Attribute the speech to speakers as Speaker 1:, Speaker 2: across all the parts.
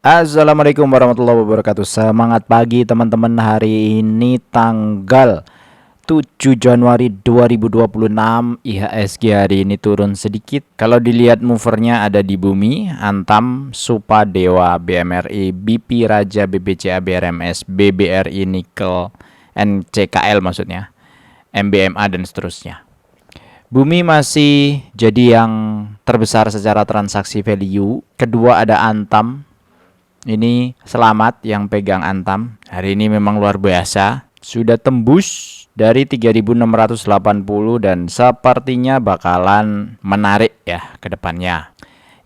Speaker 1: Assalamualaikum warahmatullahi wabarakatuh. Semangat pagi teman-teman. Hari ini tanggal 7 Januari 2026. IHSG hari ini turun sedikit. Kalau dilihat movernya ada di bumi, Antam, Supa, Dewa, BMRI, BP, Raja, BBCA, BRMS, BBRI, Nikel, NCKL maksudnya, MBMA dan seterusnya. Bumi masih jadi yang terbesar secara transaksi value. Kedua ada Antam. Ini selamat yang pegang Antam. Hari ini memang luar biasa. Sudah tembus dari 3680 dan sepertinya bakalan menarik ya ke depannya.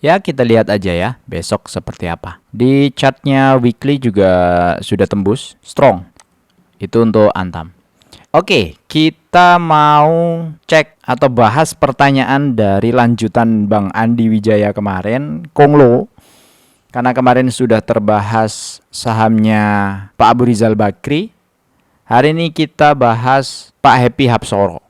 Speaker 1: Ya kita lihat aja ya besok seperti apa. Di chartnya weekly juga sudah tembus strong. Itu untuk Antam. Oke, kita mau cek atau bahas pertanyaan dari lanjutan Bang Andi Wijaya kemarin, Konglo. Karena kemarin sudah terbahas sahamnya Pak Abu Rizal Bakri. Hari ini kita bahas Pak Happy Hapsoro.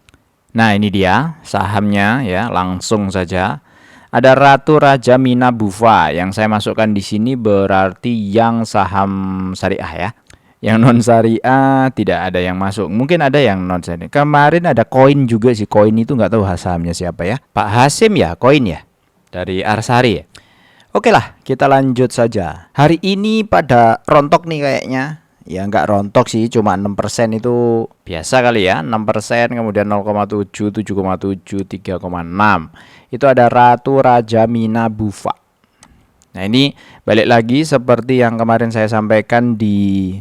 Speaker 1: Nah ini dia sahamnya ya, langsung saja. Ada Ratu Raja Mina Bufa yang saya masukkan di sini berarti yang saham syariah ya. Yang non syariah tidak ada yang masuk. Mungkin ada yang non syariah. Kemarin ada koin juga sih. Koin itu nggak tahu sahamnya siapa ya. Pak Hasim ya, koin ya. Dari Arsari ya. Oke lah, kita lanjut saja. Hari ini pada rontok nih kayaknya. Ya nggak rontok sih, cuma 6% itu biasa kali ya. 6%, kemudian 0,7, 7,7, 3,6. Itu ada Ratu Raja Mina Bufa. Nah ini balik lagi seperti yang kemarin saya sampaikan di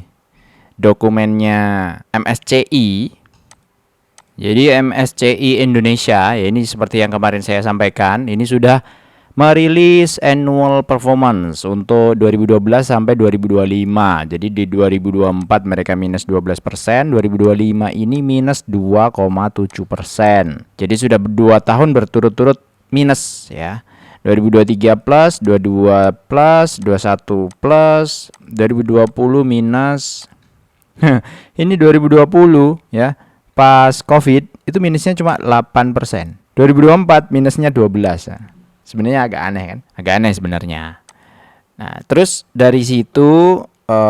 Speaker 1: dokumennya MSCI. Jadi MSCI Indonesia, ya ini seperti yang kemarin saya sampaikan. Ini sudah merilis annual performance untuk 2012 sampai 2025. Jadi di 2024 mereka minus 12%, 2025 ini minus 2,7%. Jadi sudah 2 tahun berturut-turut minus ya. 2023 plus, 22 plus, 21 plus, 2020 minus. Ini 2020 ya. Pas Covid itu minusnya cuma 8%. 2024 minusnya 12%. Sebenarnya agak aneh kan? Agak aneh sebenarnya. Nah, terus dari situ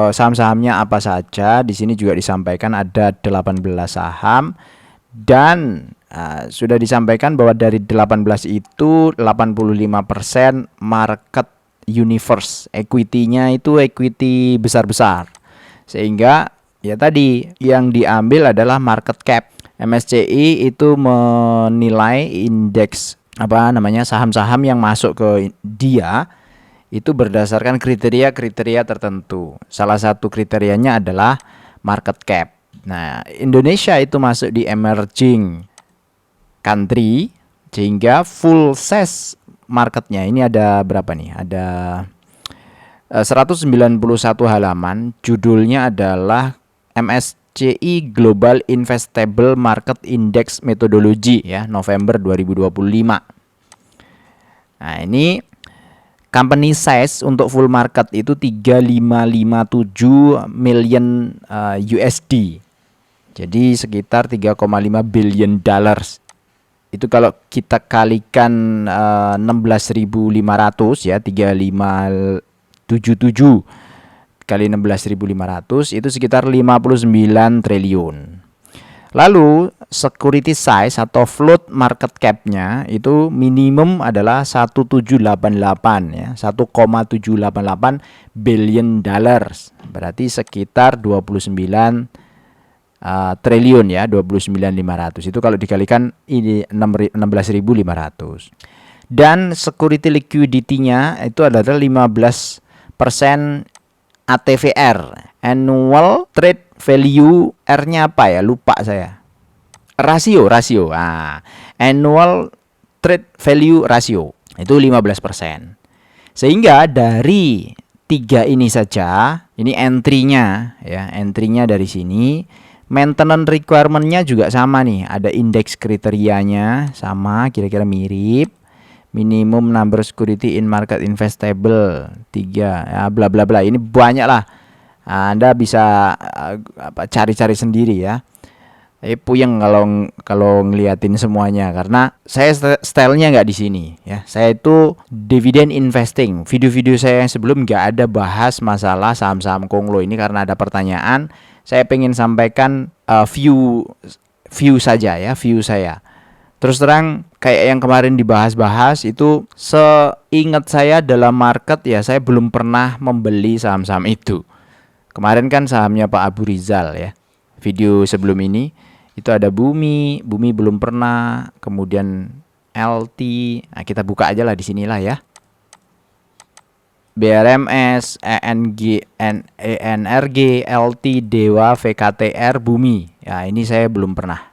Speaker 1: saham-sahamnya apa saja? Di sini juga disampaikan ada 18 saham dan sudah disampaikan bahwa dari 18 itu 85% market universe, equity-nya itu equity besar-besar. Sehingga ya tadi yang diambil adalah market cap. MSCI itu menilai indeks saham-saham yang masuk ke dia itu berdasarkan kriteria-kriteria tertentu. Salah satu kriterianya adalah market cap. Nah, Indonesia itu masuk di emerging country sehingga full size marketnya ini ada berapa nih? Ada 191 halaman. Judulnya adalah MSCI Global Investable Market Index Methodology ya, November 2025. Nah, ini company size untuk full market itu 3557 million USD. Jadi sekitar 3,5 billion dollars. Itu kalau kita kalikan 16.500 ya, 3577 kali 16.500 itu sekitar 59 triliun. Lalu security size atau float market cap-nya itu minimum adalah 1788 ya, 1,788 billion dollars. Berarti sekitar 29 triliun ya, 29.500. Itu kalau dikalikan ini 16.500. Dan security liquidity-nya itu adalah 15% ATVR, annual trade value, R-nya apa ya? Lupa saya. Rasio. Annual trade value ratio itu 15%. Sehingga dari 3 ini saja, ini entry-nya ya, entry-nya dari sini. Maintenance requirement-nya juga sama nih, ada indeks kriterianya sama, kira-kira mirip. Minimum number security in market investable 3 ya, bla bla bla. Ini banyak lah. Anda bisa cari-cari sendiri ya. Puyeng kalau ngeliatin semuanya karena saya stylenya nggak di sini ya. Saya itu dividend investing. Video-video saya yang sebelum nggak ada bahas masalah saham-saham Konglo ini karena ada pertanyaan. Saya pengen sampaikan view saja ya, view saya. Terus terang kayak yang kemarin dibahas-bahas itu seingat saya dalam market ya, saya belum pernah membeli saham-saham itu. Kemarin kan sahamnya Pak Abu Rizal ya. Video sebelum ini itu ada Bumi belum pernah, kemudian LT. Nah, kita buka aja lah di sinilah ya. BRMS, ENRG, LT, Dewa, VKTR, Bumi. Ya, ini saya belum pernah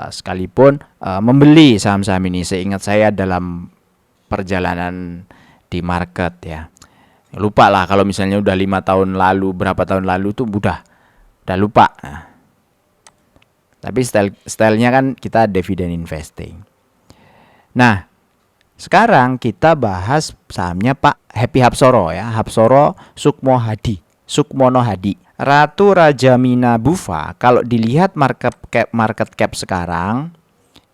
Speaker 1: sekalipun membeli saham-saham ini. Seingat saya dalam perjalanan di market ya. Lupa lah kalau misalnya udah 5 tahun lalu, berapa tahun lalu tuh udah lupa. Nah, tapi stylenya kan kita dividend investing. Nah, sekarang kita bahas sahamnya Pak Happy Hapsoro ya. Hapsoro Sukmono Hadi. Ratu Raja Mina Bufa. Kalau dilihat market cap sekarang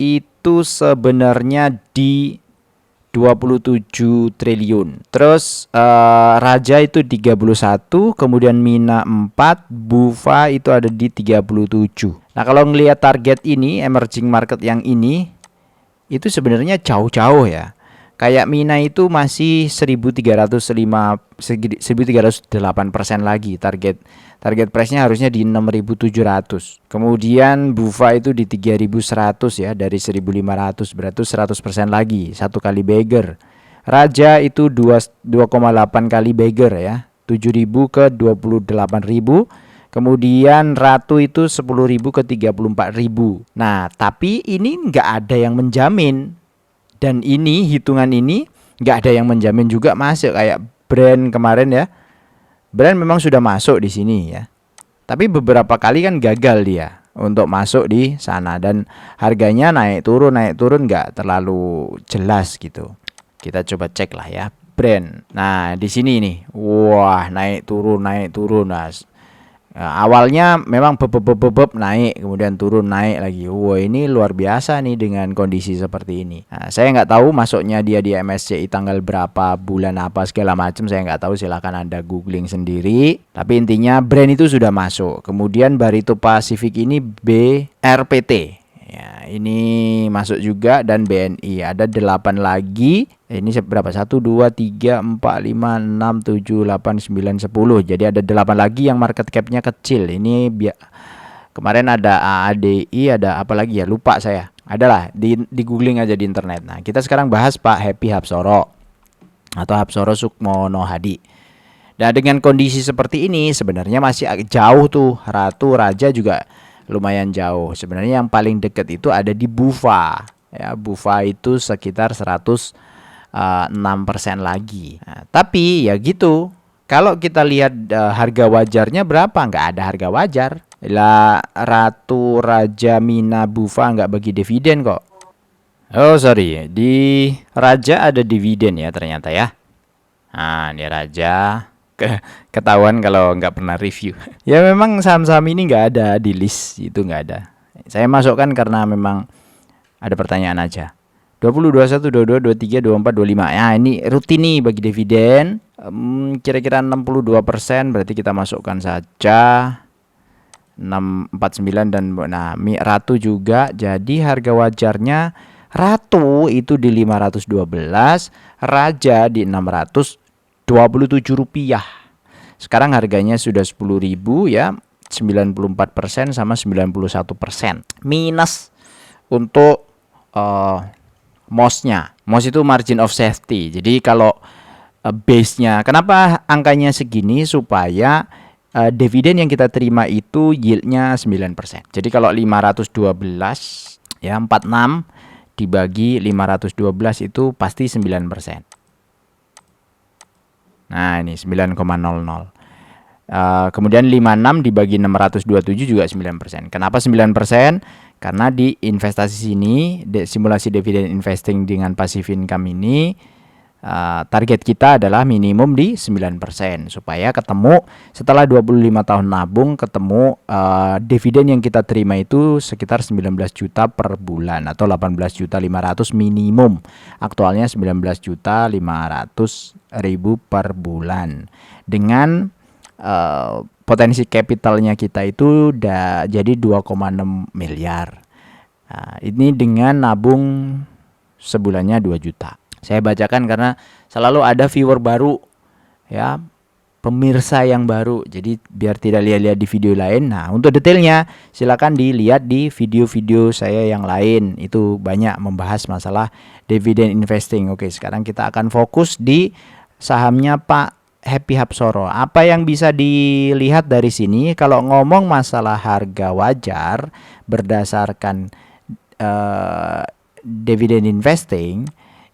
Speaker 1: itu sebenarnya di 27 triliun. Terus Raja itu 31, kemudian Mina 4, Bufa itu ada di 37. Nah, kalau ngelihat target ini, emerging market yang ini itu sebenarnya jauh-jauh ya. Kayak Mina itu masih 1308% lagi target price-nya harusnya di 6.700. Kemudian Bufa itu di 3.100 ya, dari 1.500, berarti 100% lagi, satu kali beggar. Raja itu 2,8 kali beggar ya, 7.000 ke 28.000. Kemudian Ratu itu 10.000 ke 34.000. Nah, tapi ini nggak ada yang menjamin. Dan ini hitungan ini nggak ada yang menjamin juga masuk. Kayak brand kemarin ya. Brand memang sudah masuk di sini ya. Tapi beberapa kali kan gagal dia untuk masuk di sana. Dan harganya naik turun nggak terlalu jelas gitu. Kita coba cek lah ya. Brand. Nah, di sini nih. Wah, naik turun. Nah, awalnya memang bebeb naik, kemudian turun naik lagi. Wah, ini luar biasa nih dengan kondisi seperti ini. Nah, saya nggak tahu masuknya dia di MSCI tanggal berapa, bulan apa segala macam, saya nggak tahu. Silahkan Anda googling sendiri. Tapi intinya brand itu sudah masuk. Kemudian Barito Pacific ini BRPT. Ya, ini masuk juga, dan BNI ada 8 lagi. Ini berapa? 1 2 3 4 5 6 7 8 9 10. Jadi ada 8 lagi yang market cap-nya kecil. Ini kemarin ada AADI, ada apa lagi ya? Lupa saya. Adalah di googling aja di internet. Nah, kita sekarang bahas Pak Happy Hapsoro atau Hapsoro Sukmono Hadi. Nah, dengan kondisi seperti ini sebenarnya masih jauh tuh. Ratu Raja juga lumayan jauh. Sebenarnya yang paling dekat itu ada di Bufa. Ya, Bufa itu sekitar 106% lagi. Nah, tapi ya gitu. Kalau kita lihat harga wajarnya berapa? Nggak ada harga wajar. Lah, Ratu Raja Mina Bufa nggak bagi dividen kok. Oh sorry, di Raja ada dividen ya ternyata ya. Nah, ini Raja. Ketahuan kalau nggak pernah review. Ya memang saham-saham ini nggak ada di list, itu nggak ada. Saya masukkan karena memang ada pertanyaan aja. 20, 21, 22, 23, 24, 25. Ya ini rutin nih bagi dividen. Kira-kira 62%, berarti kita masukkan saja 649 dan nah Ratu juga. Jadi harga wajarnya Ratu itu di 512, Raja di 627 rupiah. Sekarang harganya sudah 10.000 ya, 94% sama 91%. Minus untuk MOS-nya. MOS itu margin of safety. Jadi kalau base-nya, kenapa angkanya segini? Supaya dividen yang kita terima itu yield-nya 9%. Jadi kalau 512 ya 46 dibagi 512 itu pasti 9%. Nah, ini 9,00. Kemudian 56 dibagi 627 juga 9%. Kenapa 9%? Karena di investasi sini, simulasi dividen investing dengan passive income ini, target kita adalah minimum di 9% supaya ketemu setelah 25 tahun nabung, ketemu dividen yang kita terima itu sekitar 19 juta per bulan atau 18.500.000 minimum. Aktualnya 19.500.000 per bulan. Dengan potensi capitalnya kita itu udah jadi 2,6 miliar. Ini dengan nabung sebulannya 2 juta. Saya bacakan karena selalu ada viewer baru, ya, pemirsa yang baru. Jadi biar tidak lihat-lihat di video lain. Nah, untuk detailnya silakan dilihat di video-video saya yang lain. Itu banyak membahas masalah dividend investing. Oke, sekarang kita akan fokus di sahamnya Pak Happy Hapsoro. Apa yang bisa dilihat dari sini? Kalau ngomong masalah harga wajar berdasarkan dividend investing,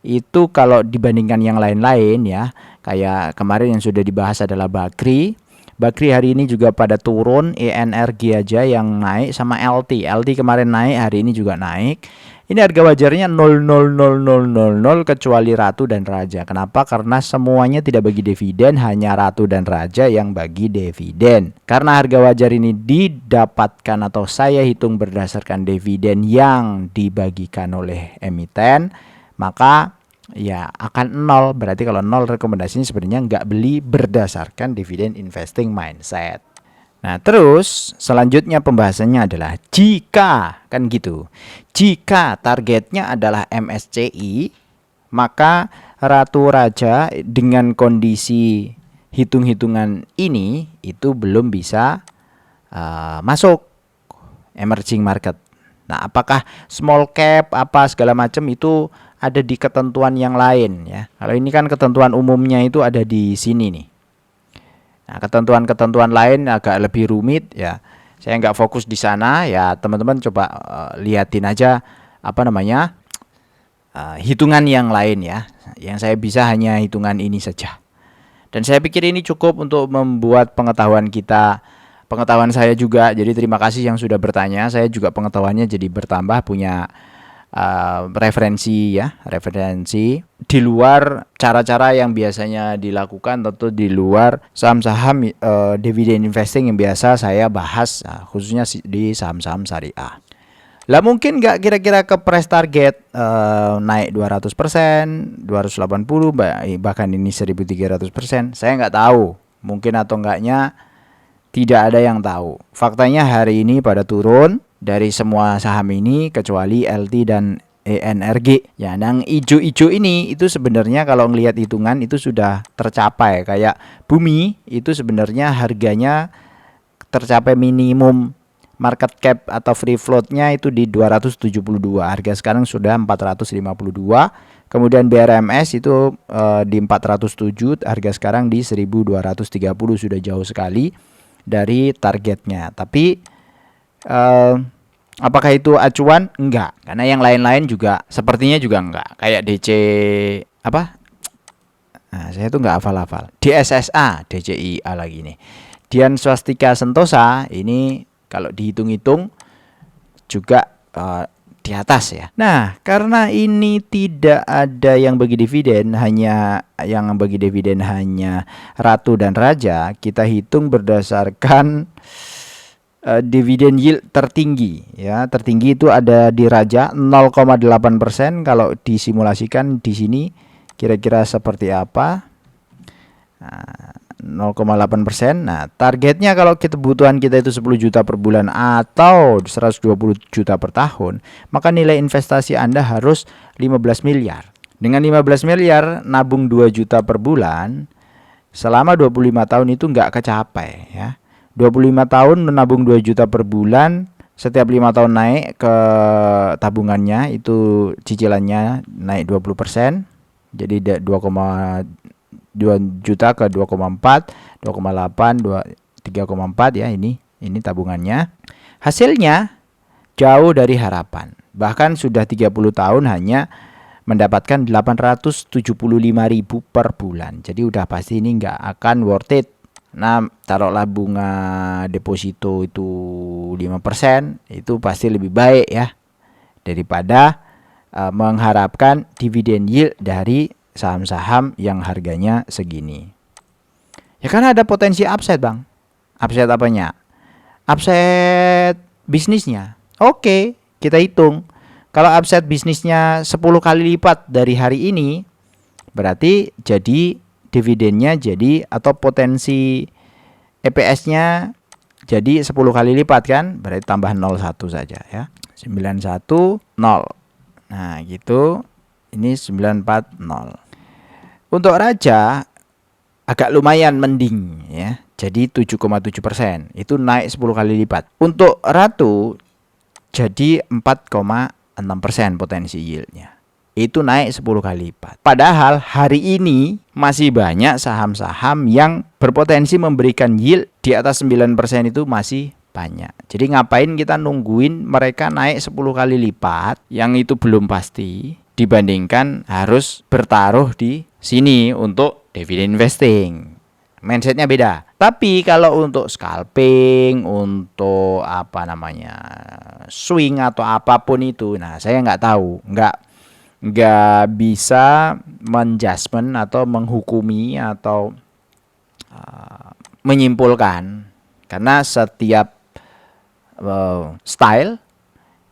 Speaker 1: itu kalau dibandingkan yang lain-lain ya, kayak kemarin yang sudah dibahas adalah Bakri. Bakri hari ini juga pada turun, ENRG aja yang naik sama LT. LT kemarin naik, hari ini juga naik. Ini harga wajarnya 0,00000 kecuali Ratu dan Raja. Kenapa? Karena semuanya tidak bagi dividen, hanya Ratu dan Raja yang bagi dividen. Karena harga wajar ini didapatkan atau saya hitung berdasarkan dividen yang dibagikan oleh emiten, maka ya akan 0. Berarti kalau 0 rekomendasinya sebenarnya nggak beli berdasarkan dividend investing mindset. Nah, terus selanjutnya pembahasannya adalah jika, kan gitu, jika targetnya adalah MSCI, maka Ratu Raja dengan kondisi hitung-hitungan ini itu belum bisa masuk emerging market. Nah, apakah small cap apa segala macam itu ada di ketentuan yang lain ya. Kalau ini kan ketentuan umumnya itu ada di sini nih. Nah, ketentuan-ketentuan lain agak lebih rumit ya. Saya nggak fokus di sana ya, teman-teman coba liatin aja hitungan yang lain ya. Yang saya bisa hanya hitungan ini saja. Dan saya pikir ini cukup untuk membuat pengetahuan kita, pengetahuan saya juga. Jadi terima kasih yang sudah bertanya. Saya juga pengetahuannya jadi bertambah, punya referensi di luar cara-cara yang biasanya dilakukan, tentu di luar saham-saham dividend investing yang biasa saya bahas, khususnya di saham-saham syariah. Lah mungkin nggak kira-kira ke price target naik 200%, 280, bahkan ini 1300%, saya nggak tahu. Mungkin atau enggaknya tidak ada yang tahu. Faktanya hari ini pada turun dari semua saham ini kecuali LT dan ENRG. Ya, yang ijo-ijo ini itu sebenarnya kalau ngelihat hitungan itu sudah tercapai. Kayak Bumi itu sebenarnya harganya tercapai minimum market cap atau free floatnya itu di 272. Harga sekarang sudah 452. Kemudian BRMS itu di 407, harga sekarang di 1230, sudah jauh sekali dari targetnya. Tapi apakah itu acuan? Enggak, karena yang lain-lain juga sepertinya juga enggak. Kayak DC apa? Nah, saya tuh enggak hafal-hafal. DSSA, DCIA lagi nih. Dian Swastika Sentosa ini kalau dihitung-hitung juga di atas ya. Nah, karena ini tidak ada yang bagi dividen, hanya yang bagi dividen hanya Ratu dan Raja, kita hitung berdasarkan dividen yield tertinggi ya. Tertinggi itu ada di Raja 0,8%. Kalau disimulasikan di sini kira-kira seperti apa? 0,8%. Nah, targetnya kalau kebutuhan kita itu 10 juta per bulan atau 120 juta per tahun, maka nilai investasi Anda harus 15 miliar. Dengan 15 miliar nabung 2 juta per bulan selama 25 tahun itu nggak kecapai ya. 25 tahun menabung 2 juta per bulan, setiap 5 tahun naik ke tabungannya itu cicilannya naik 20%. Jadi 2 juta ke 2,4, 2,8, 3,4 ya, ini tabungannya. Hasilnya jauh dari harapan. Bahkan sudah 30 tahun hanya mendapatkan 875.000 per bulan. Jadi udah pasti ini nggak akan worth it. Nah, taruhlah bunga deposito itu 5%, itu pasti lebih baik ya daripada mengharapkan dividen yield dari saham-saham yang harganya segini. Ya karena ada potensi upside, Bang. Upside apanya? Upside bisnisnya. Oke, kita hitung. Kalau upside bisnisnya 10 kali lipat dari hari ini, berarti jadi dividennya jadi atau potensi EPS-nya jadi 10 kali lipat kan? Berarti tambah 01 saja ya. 910. Nah, gitu. Ini 940. Untuk Raja agak lumayan mending ya. Jadi 7,7%. Itu naik 10 kali lipat. Untuk Ratu jadi 4,6% potensi yieldnya. Itu naik 10 kali lipat. Padahal hari ini masih banyak saham-saham yang berpotensi memberikan yield di atas 9% itu masih banyak. Jadi ngapain kita nungguin mereka naik 10 kali lipat yang itu belum pasti dibandingkan harus bertaruh di sini untuk dividend investing. Mindsetnya beda. Tapi kalau untuk scalping, untuk swing atau apapun itu, nah saya nggak tahu, nggak bisa menjudgment atau menghukumi atau menyimpulkan, karena setiap style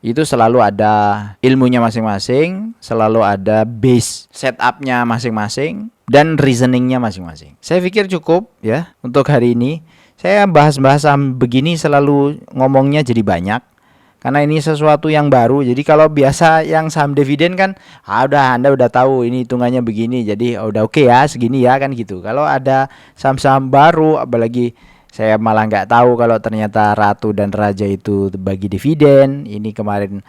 Speaker 1: itu selalu ada ilmunya masing-masing, selalu ada base setupnya masing-masing, dan reasoningnya masing-masing. Saya pikir cukup ya untuk hari ini. Saya bahas-bahas begini selalu ngomongnya jadi banyak, karena ini sesuatu yang baru. Jadi kalau biasa yang saham dividen kan, Anda udah tahu ini hitungannya begini, jadi udah oke ya segini ya kan gitu. Kalau ada saham-saham baru, apalagi saya malah nggak tahu kalau ternyata Ratu dan Raja itu bagi dividen. Ini kemarin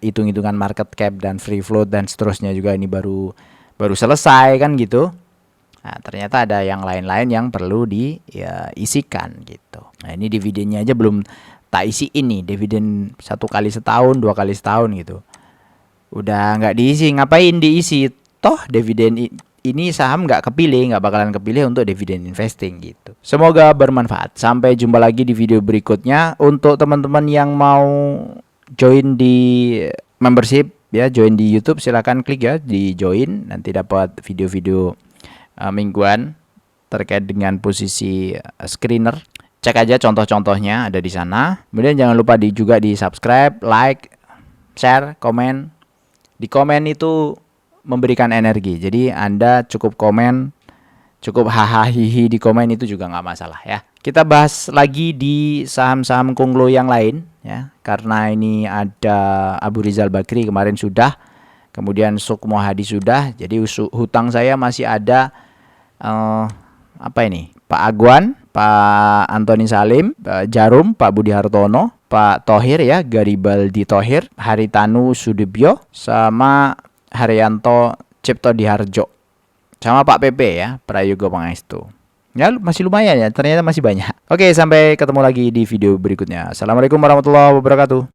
Speaker 1: hitung-hitungan market cap dan free float dan seterusnya juga ini baru selesai kan gitu. Nah, ternyata ada yang lain-lain yang perlu diisikan gitu. Nah, ini dividennya aja belum tak isi ini, dividen 1 kali setahun, 2 kali setahun gitu. Udah nggak diisi, ngapain diisi? Toh dividen ini saham nggak bakalan kepilih untuk dividen investing gitu. Semoga bermanfaat. Sampai jumpa lagi di video berikutnya. Untuk teman-teman yang mau join di membership ya, join di YouTube, silakan klik ya di join, nanti dapat video-video mingguan terkait dengan posisi screener. Cek aja contoh-contohnya ada di sana. Kemudian jangan lupa juga di subscribe, like, share, komen. Di komen itu memberikan energi. Jadi Anda cukup komen, cukup hahaha di komen itu juga nggak masalah ya. Kita bahas lagi di saham-saham konglo yang lain ya. Karena ini ada Abu Rizal Bakri kemarin sudah, kemudian Sukmo Hadi sudah. Jadi hutang saya masih ada Pak Agwan, Pak Antoni Salim, Pak Jarum, Pak Budi Hartono, Pak Thohir ya, Garibaldi Thohir, Haritanu Sudibyo, sama Haryanto Cipto Diharjo, sama Pak PP ya, Prayogo Pangestu. Ya masih lumayan ya, ternyata masih banyak. Oke, sampai ketemu lagi di video berikutnya. Assalamualaikum warahmatullahi wabarakatuh.